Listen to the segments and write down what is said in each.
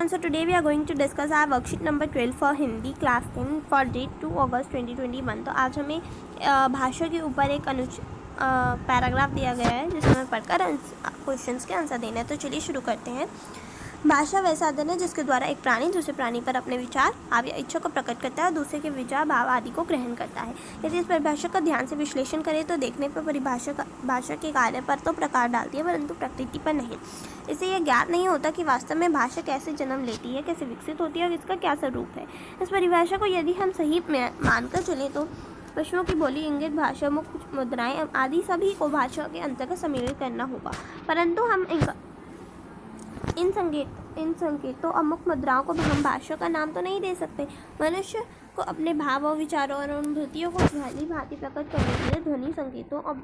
So today we are going to discuss our worksheet number 12 for Hindi class 10 for date 2 अगस्त 2021। तो आज हमें भाषा के ऊपर एक पैराग्राफ दिया गया है जिसमें हमें पढ़कर क्वेश्चंस के आंसर देना है। तो चलिए शुरू करते हैं। भाषा वह साधन है जिसके द्वारा एक प्राणी दूसरे प्राणी पर अपने विचार, भाव या इच्छा को प्रकट करता है और दूसरे के विचार, भाव आदि को ग्रहण करता है। यदि इस परिभाषा का ध्यान से विश्लेषण करें तो देखने पर भाषा के कार्य पर तो प्रकाश डालती है परंतु प्रकृति पर नहीं। इससे यह ज्ञात नहीं होता कि वास्तव में भाषा कैसे जन्म लेती है, कैसे विकसित होती है और इसका क्या स्वरूप है। इस परिभाषा को यदि हम सही मानकर चलें तो पशुओं की बोली, इंगित भाषा, मुख मुद्राएं आदि सभी को भाषा के अंतर्गत सम्मिलित करना होगा, परंतु हम इन संकेतों और मुख मुद्राओं को हम भाषा का नाम तो नहीं दे सकते। मनुष्य को अपने भाव और विचारों और अनुभूतियों को भली भांति प्रकट करने के लिए ध्वनि संकेतों और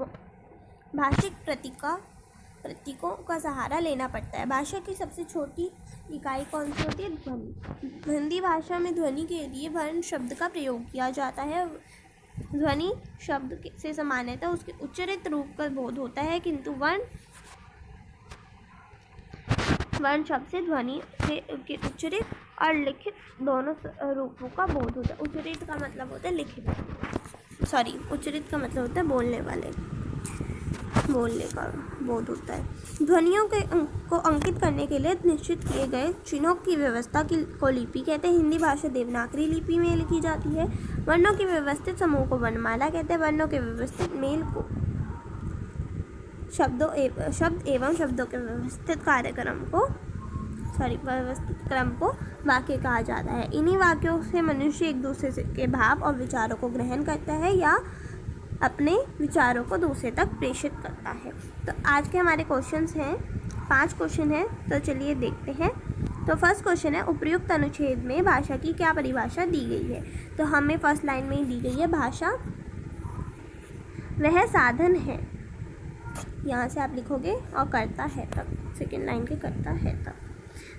भाषिक प्रतीकों का सहारा लेना पड़ता है। भाषा की सबसे छोटी इकाई कौन सी होती है? ध्वनि। हिंदी भाषा में ध्वनि के लिए वर्ण शब्द का प्रयोग किया जाता है। ध्वनि शब्द से सामान्यतः उसके उच्चारित रूप का बोध होता है, किंतु वर्ण शब्द से ध्वनि के उच्चारित और लिखित दोनों रूपों का बोध होता है। उच्चारित का मतलब होता है उच्चारित का मतलब होता है बोलने का बोध होता है। ध्वनियों को अंकित करने के लिए निश्चित किए गए चिन्हों की व्यवस्था को लिपि कहते हैं। हिंदी भाषा देवनागरी लिपि में लिखी जाती है। वर्णों के व्यवस्थित समूह को वर्णमाला कहते हैं। वर्णों के व्यवस्थित मेल को शब्द एवं शब्दों के व्यवस्थित क्रम को वाक्य कहा जाता है। इन्हीं वाक्यों से मनुष्य एक दूसरे के भाव और विचारों को ग्रहण करता है या अपने विचारों को दूसरे तक प्रेषित करता है। तो आज के हमारे क्वेश्चंस हैं, 5 क्वेश्चन हैं, तो चलिए देखते हैं। तो फर्स्ट क्वेश्चन है, उपयुक्त अनुच्छेद में भाषा की क्या परिभाषा दी गई है? तो हमें फर्स्ट लाइन में ही दी गई है, भाषा वह साधन है, यहाँ से आप लिखोगे, और करता है तब, सेकेंड लाइन के करता है तब।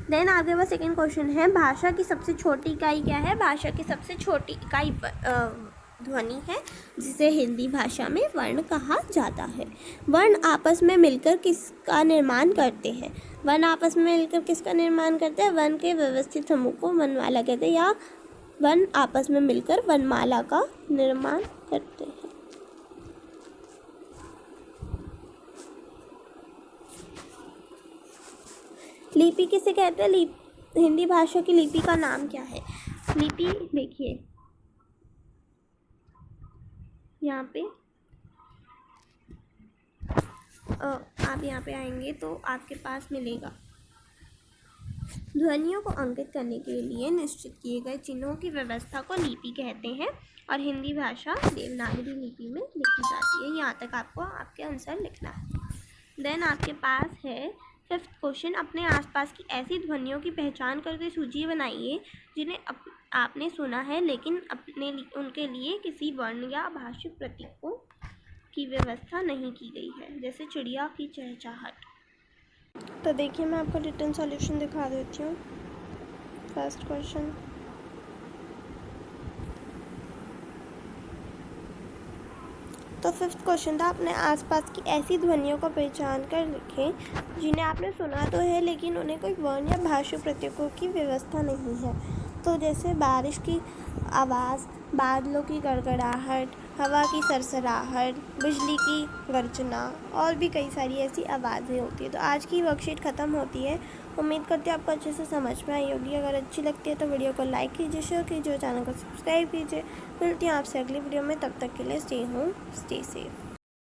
देन आगे वो सेकेंड क्वेश्चन है, भाषा की सबसे छोटी इकाई क्या है? भाषा की सबसे छोटी इकाई ध्वनि है, जिसे हिंदी भाषा में वर्ण कहा जाता है। वर्ण आपस में मिलकर किसका निर्माण करते हैं? वर्ण आपस में मिलकर किसका निर्माण करते हैं? वर्ण के व्यवस्थित समूह को वर्णमाला कहते हैं, या वर्ण आपस में मिलकर वर्णमाला का निर्माण करते हैं। लिपि किसे कहते हैं? हिंदी भाषा की लिपि का नाम क्या है? लिपि देखिए, यहाँ पे आप यहाँ पे आएंगे तो आपके पास मिलेगा, ध्वनियों को अंकित करने के लिए निश्चित किए गए चिन्हों की व्यवस्था को लिपि कहते हैं और हिंदी भाषा देवनागरी लिपि में लिखी जाती है। यहाँ तक आपको आपके आंसर लिखना है। देन आपके पास है फिफ्थ क्वेश्चन, अपने आसपास की ऐसी ध्वनियों की पहचान करके सूची बनाइए जिन्हें आपने सुना है लेकिन उनके लिए किसी वर्ण या भाषिक प्रतीकों की व्यवस्था नहीं की गई है, जैसे चिड़िया की चहचहाहट। तो देखिए, मैं आपको रिटन सॉल्यूशन दिखा देती हूँ। फर्स्ट क्वेश्चन, तो फिफ्थ क्वेश्चन था, अपने आसपास की ऐसी ध्वनियों को पहचान कर लिखें जिन्हें आपने सुना तो है लेकिन उन्हें कोई वर्ण या भाषिक प्रतीकों की व्यवस्था नहीं है। तो जैसे बारिश की आवाज़, बादलों की गड़गड़ाहट, हवा की सरसराहट, बिजली की गर्जना और भी कई सारी ऐसी आवाज़ें होती है। तो आज की वर्कशीट ख़त्म होती है। उम्मीद करती हूँ आपको अच्छे से समझ में आई होगी। अगर अच्छी लगती है तो वीडियो को लाइक कीजिए, शेयर कीजिए, चैनल को सब्सक्राइब कीजिए। मिलती हूँ आपसे अगली वीडियो में, तब तक के लिए स्टे होम, स्टे सेफ।